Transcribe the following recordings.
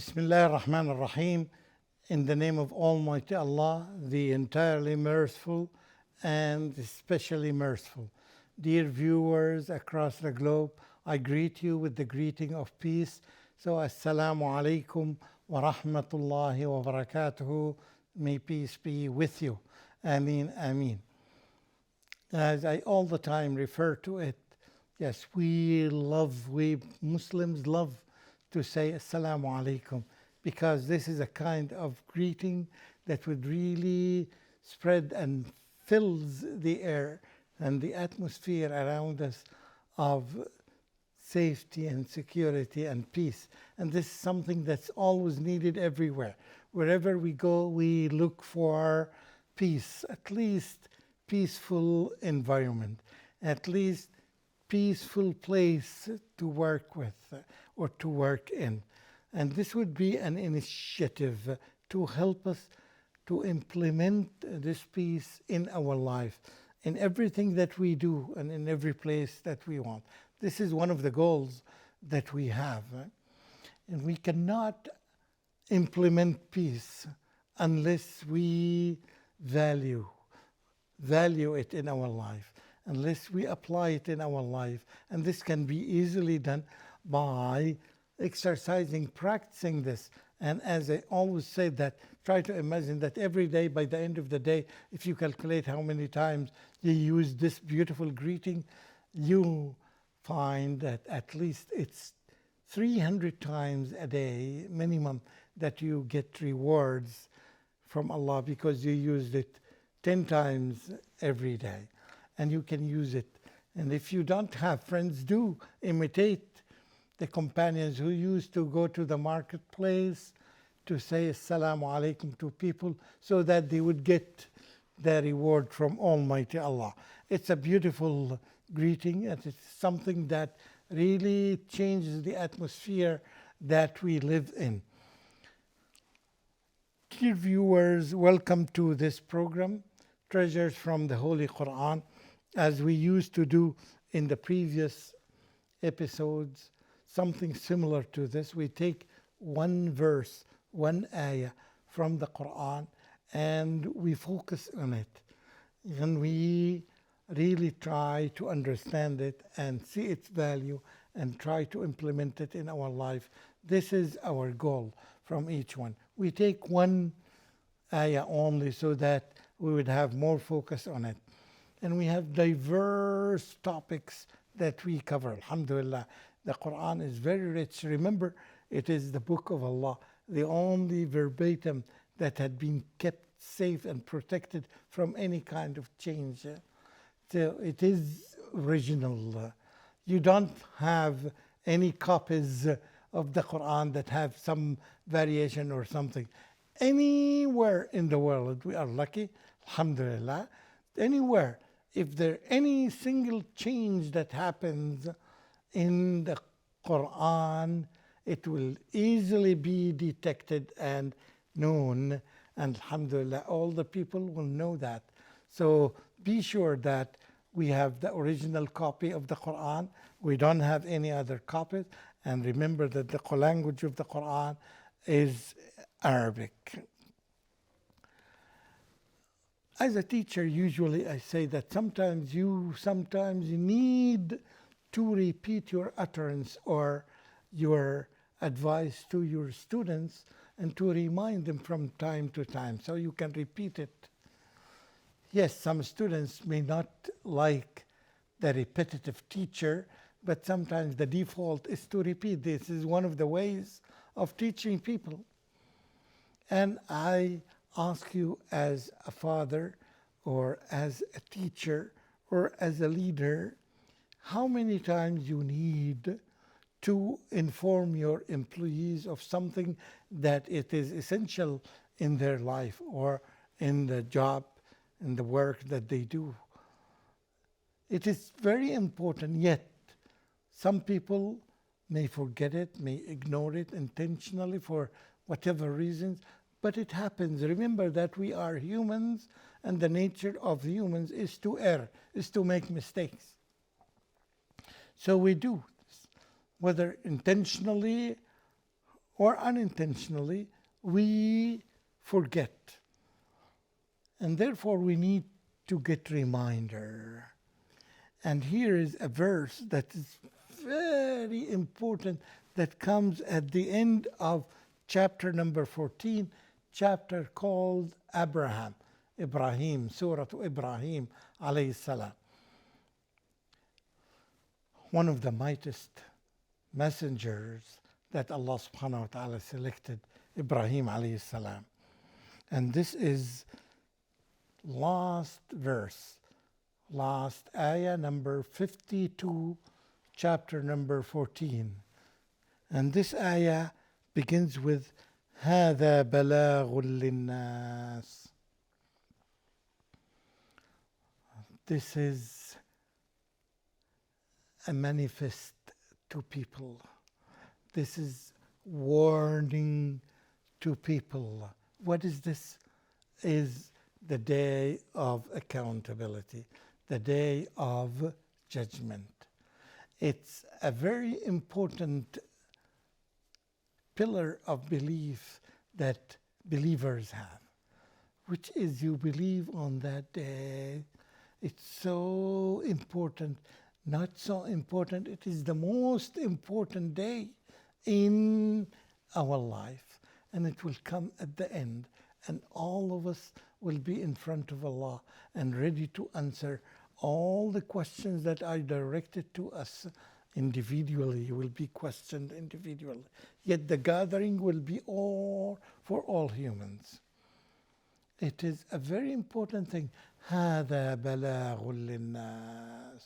Bismillah ar-Rahman ar-Rahim. In the name of Almighty Allah, the entirely merciful and especially merciful. Dear viewers across the globe, I greet you with the greeting of peace. So, Assalamu alaikum wa rahmatullahi wa barakatuhu. May peace be with you. Ameen, ameen. As I all the time refer to it, yes, we Muslims love to say Assalamu alaikum, because this is a kind of greeting that would really spread and fills the air and the atmosphere around us of safety and security and peace. And this is something that's always needed everywhere. Wherever we go, we look for peace, at least peaceful environment, at least peaceful place to work with or to work in. And this would be an initiative to help us to implement this peace in our life, in everything that we do and in every place that we want. This is one of the goals that we have. And we cannot implement peace unless we value it in our life, unless we apply it in our life. And this can be easily done by exercising, practicing this. And as I always say, that try to imagine that every day, by the end of the day, if you calculate how many times you use this beautiful greeting, you find that at least it's 300 times a day minimum that you get rewards from Allah, because you used it 10 times every day. And you can use it. And if you don't have friends, do imitate the companions who used to go to the marketplace to say Assalamu alaikum to people so that they would get the reward from Almighty Allah. It's a beautiful greeting, and it's something that really changes the atmosphere that we live in. Dear viewers, welcome to this program, Treasures from the Holy Quran. As we used to do in the previous episodes, something similar to this. We take one verse, one ayah from the Quran, and we focus on it. And we really try to understand it and see its value and try to implement it in our life. This is our goal from each one. We take one ayah only so that we would have more focus on it. And we have diverse topics that we cover. Alhamdulillah, the Quran is very rich. Remember, it is the book of Allah, the only verbatim that had been kept safe and protected from any kind of change. So it is original. You don't have any copies of the Quran that have some variation or something. Anywhere in the world, we are lucky, alhamdulillah, anywhere. If there any single change that happens in the Quran, it will easily be detected and known. And alhamdulillah, all the people will know that. So be sure that we have the original copy of the Quran. We don't have any other copies. And remember that the language of the Quran is Arabic. As a teacher, usually I say that sometimes you need to repeat your utterance or your advice to your students and to remind them from time to time so you can repeat it. Yes, some students may not like the repetitive teacher, but sometimes the default is to repeat. This is one of the ways of teaching people. And I ask you, as a father or as a teacher or as a leader, how many times you need to inform your employees of something that it is essential in their life or in the job, in the work that they do. It is very important, yet some people may forget it, may ignore it intentionally for whatever reasons. But it happens. Remember that we are humans, and the nature of humans is to err, is to make mistakes. So we do, whether intentionally or unintentionally, we forget. And therefore we need to get reminder. And here is a verse that is very important that comes at the end of chapter number 14, chapter called Ibrahim, Surah Ibrahim alayhi salam. One of the mightiest messengers that Allah subhanahu wa ta'ala selected, Ibrahim alayhi salam. And this is last verse, last ayah number 52, chapter number 14. And this ayah begins with هذا بلاغ للناس. This is a manifest to people. This is warning to people. What is this? Is the day of accountability, the day of judgment. It's a very important pillar of belief that believers have, which is you believe on that day. It's so important, not so important. It is the most important day in our life, and it will come at the end, and all of us will be in front of Allah and ready to answer all the questions that are directed to us individually. You will be questioned individually. Yet the gathering will be all for all humans. It is a very important thing. هذا بلاغ للناس.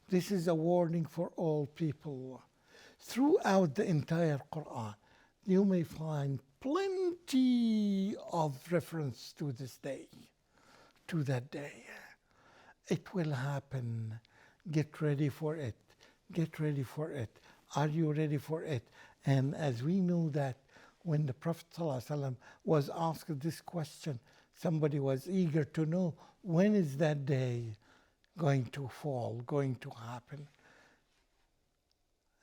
This is a warning for all people. Throughout the entire Quran, you may find plenty of reference to this day, to that day. It will happen. Get ready for it. Get ready for it. Are you ready for it? And as we know that when the Prophet ﷺ was asked this question, somebody was eager to know, when is that day going to fall, going to happen?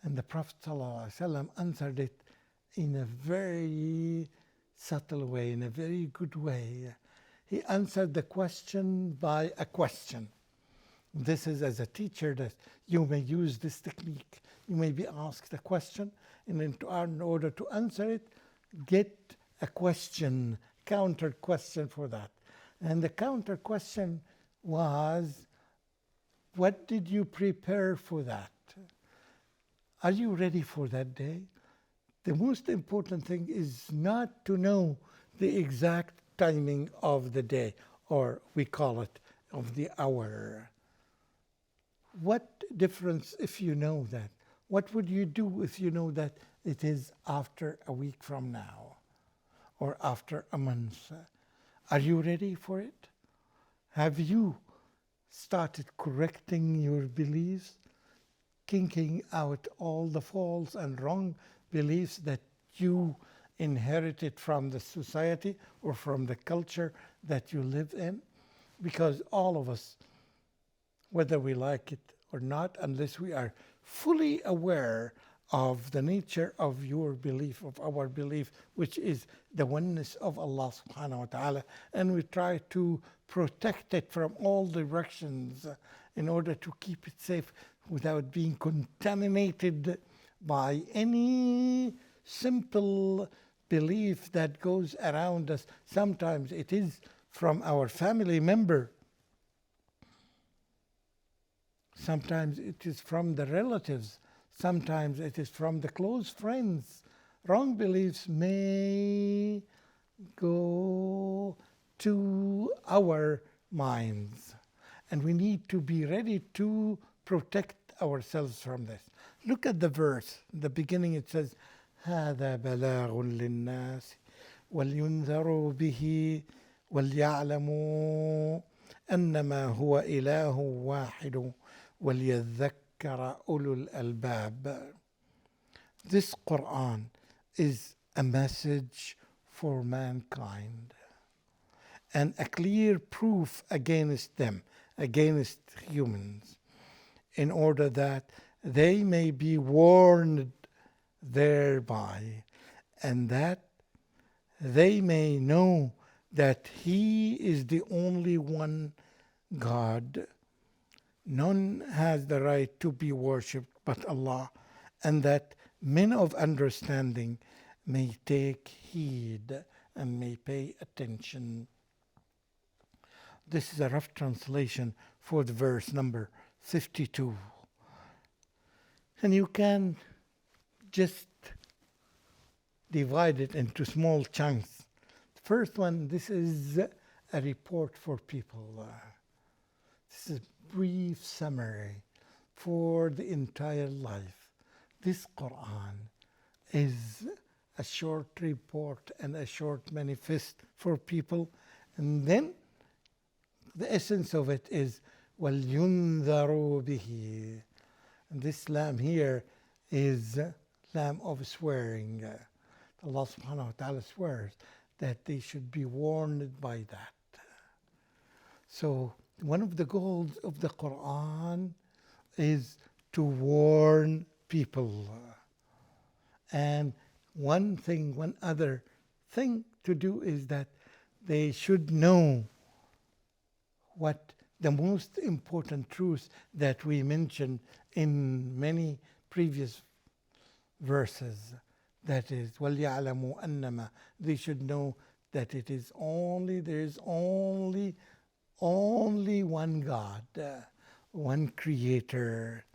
And the Prophet ﷺ answered it in a very subtle way, in a very good way. He answered the question by a question. This is, as a teacher, that you may use this technique. You may be asked a question, and in order to answer it, get a question, counter question for that. And the counter question was, what did you prepare for that? Are you ready for that day? The most important thing is not to know the exact timing of the day, or we call it of the hour. What difference if you know that? What would you do if you know that it is after a week from now or after a month? Are you ready for it? Have you started correcting your beliefs, kinking out all the false and wrong beliefs that you inherited from the society or from the culture that you live in? Because all of us, whether we like it or not, unless we are fully aware of the nature of your belief, of our belief, which is the oneness of Allah subhanahu wa ta'ala, and we try to protect it from all directions in order to keep it safe without being contaminated by any simple belief that goes around us. Sometimes it is from our family member. Sometimes it is from the relatives. Sometimes it is from the close friends. Wrong beliefs may go to our minds, and we need to be ready to protect ourselves from this. Look at the verse. In the beginning it says, هذا بلاغ للناس ولينذروا به وليعلموا أنما هو إله واحد وليذكر أولو الألباب. This Quran is a message for mankind and a clear proof against them, against humans, in order that they may be warned thereby. and that they may know that He is the only one God. None has the right to be worshipped but Allah, and that men of understanding may take heed and may pay attention. This is a rough translation for the verse number 52. And you can just divide it into small chunks. The first one, this is a report for people. This is a brief summary for the entire life. This Quran is a short report and a short manifest for people. And then the essence of it is وَلْيُنذَرُوا بِهِ. And this lam here is lam of swearing. Allah subhanahu wa ta'ala swears that they should be warned by that. So one of the goals of the Quran is to warn people. And one other thing to do is that they should know what the most important truth that we mentioned in many previous verses. That is, وَلْيَعْلَمُوا أَنَّمَا. They should know that there is only one God, one Creator.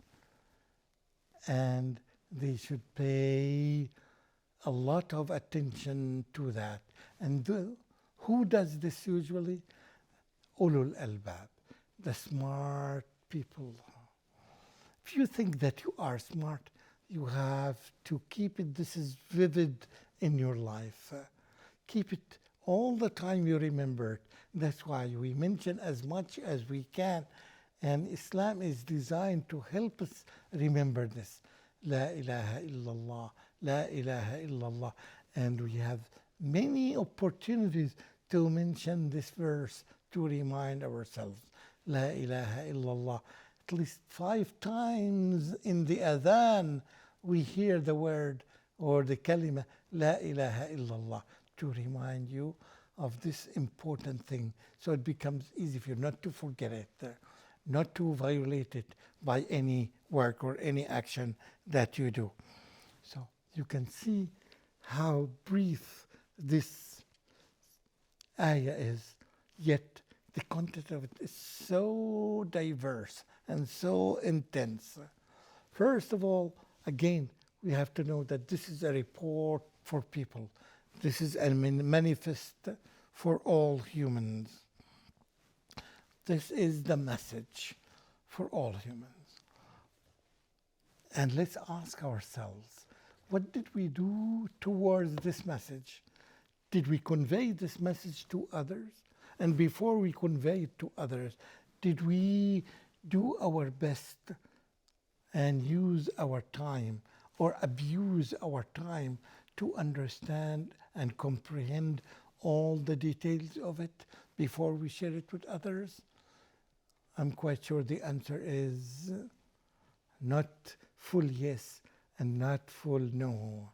And they should pay a lot of attention to that. And who does this usually? Ulul albab, the smart people. If you think that you are smart, you have to keep it. This is vivid in your life. Keep it all the time. You remember it. That's why we mention as much as we can. And Islam is designed to help us remember this. La ilaha illallah, la ilaha illallah. And we have many opportunities to mention this verse to remind ourselves. La ilaha illallah. At least 5 times in the adhan we hear the word or the kalima La ilaha illallah to remind you of this important thing. So it becomes easy for you not to forget it, not to violate it by any work or any action that you do. So you can see how brief this ayah is, yet the content of it is so diverse and so intense. First of all, again, we have to know that this is a report for people. This is a manifest for all humans. This is the message for all humans. And let's ask ourselves, what did we do towards this message? Did we convey this message to others? And before we convey it to others, did we do our best and use our time or abuse our time to understand and comprehend all the details of it before we share it with others? I'm quite sure the answer is not full yes and not full no.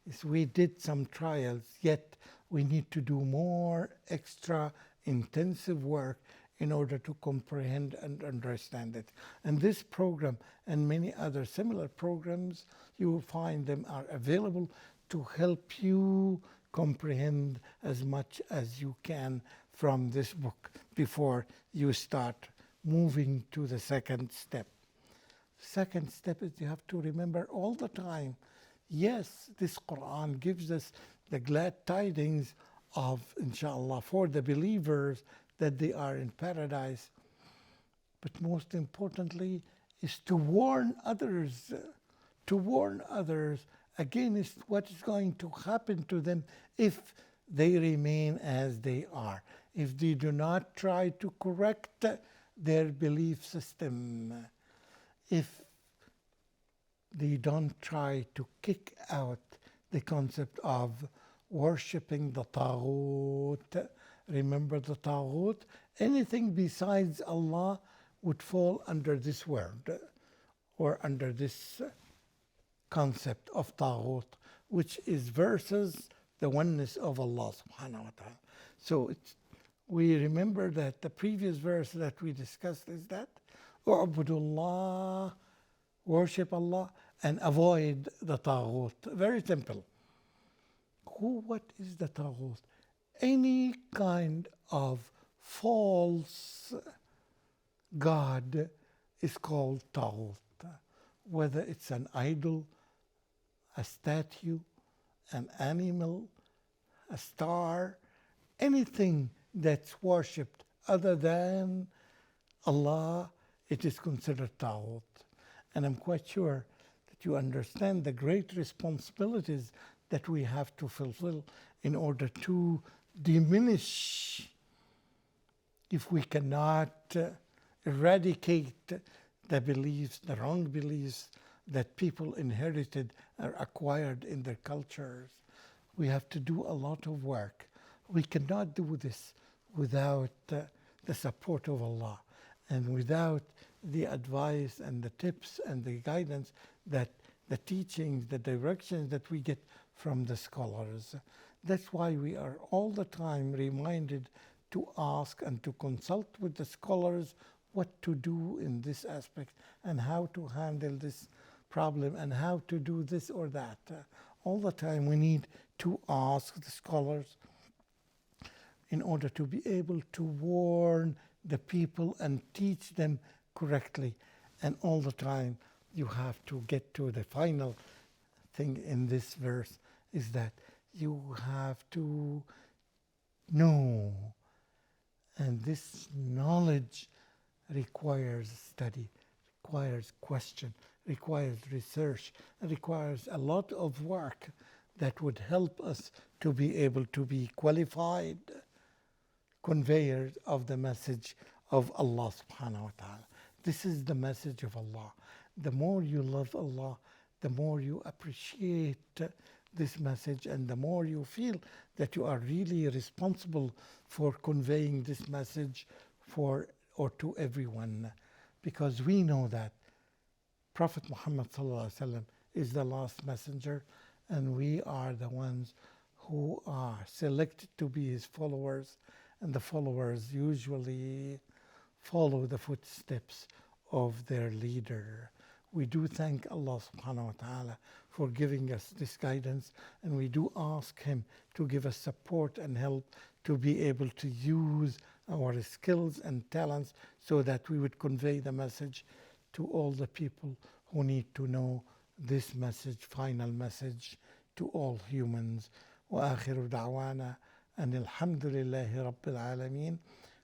Yes, we did some trials, yet we need to do more extra intensive work in order to comprehend and understand it. And this program and many other similar programs, you will find them are available to help you comprehend as much as you can from this book before you start moving to the second step. Second step is you have to remember all the time, yes, this Quran gives us the glad tidings of, inshallah, for the believers that they are in paradise. But most importantly is to warn others, against what is going to happen to them if they remain as they are, if they do not try to correct their belief system, if they don't try to kick out the concept of worshipping the Taghut. Remember the Taghut? Anything besides Allah would fall under this word or under this concept of Taghut, which is versus the oneness of Allah subhanahu wa ta'ala. So we remember that the previous verse that we discussed is that U'budullah, worship Allah and avoid the taghut. Very simple. What is the taghut? Any kind of false god is called taghut. Whether it's an idol, a statue, an animal, a star, anything that's worshipped other than Allah, it is considered taghut. And I'm quite sure that you understand the great responsibilities that we have to fulfill in order to diminish, if we cannot eradicate the beliefs, the wrong beliefs that people inherited or acquired in their cultures. We have to do a lot of work. We cannot do this without the support of Allah and without the advice and the tips and the guidance that the teachings, the directions that we get from the scholars. That's why we are all the time reminded to ask and to consult with the scholars what to do in this aspect and how to handle this problem and how to do this or that. All the time we need to ask the scholars in order to be able to warn the people and teach them correctly. And all the time you have to get to the final thing in this verse is that you have to know. And this knowledge requires study, requires question, requires research, requires a lot of work that would help us to be able to be qualified conveyors of the message of Allah subhanahu wa ta'ala. This is the message of Allah. The more you love Allah, the more you appreciate this message and the more you feel that you are really responsible for conveying this message for or to everyone, because we know that Prophet Muhammad sallallahu alaihi wasallam is the last messenger and we are the ones who are selected to be his followers, and the followers usually follow the footsteps of their leader. We do thank Allah subhanahu wa ta'ala for giving us this guidance, and we do ask him to give us support and help to be able to use our skills and talents so that we would convey the message to all the people who need to know this message, final message to all humans. وآخر دعوانا أن الحمد لله رب العالمين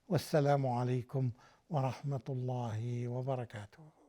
والسلام عليكم ورحمة الله وبركاته.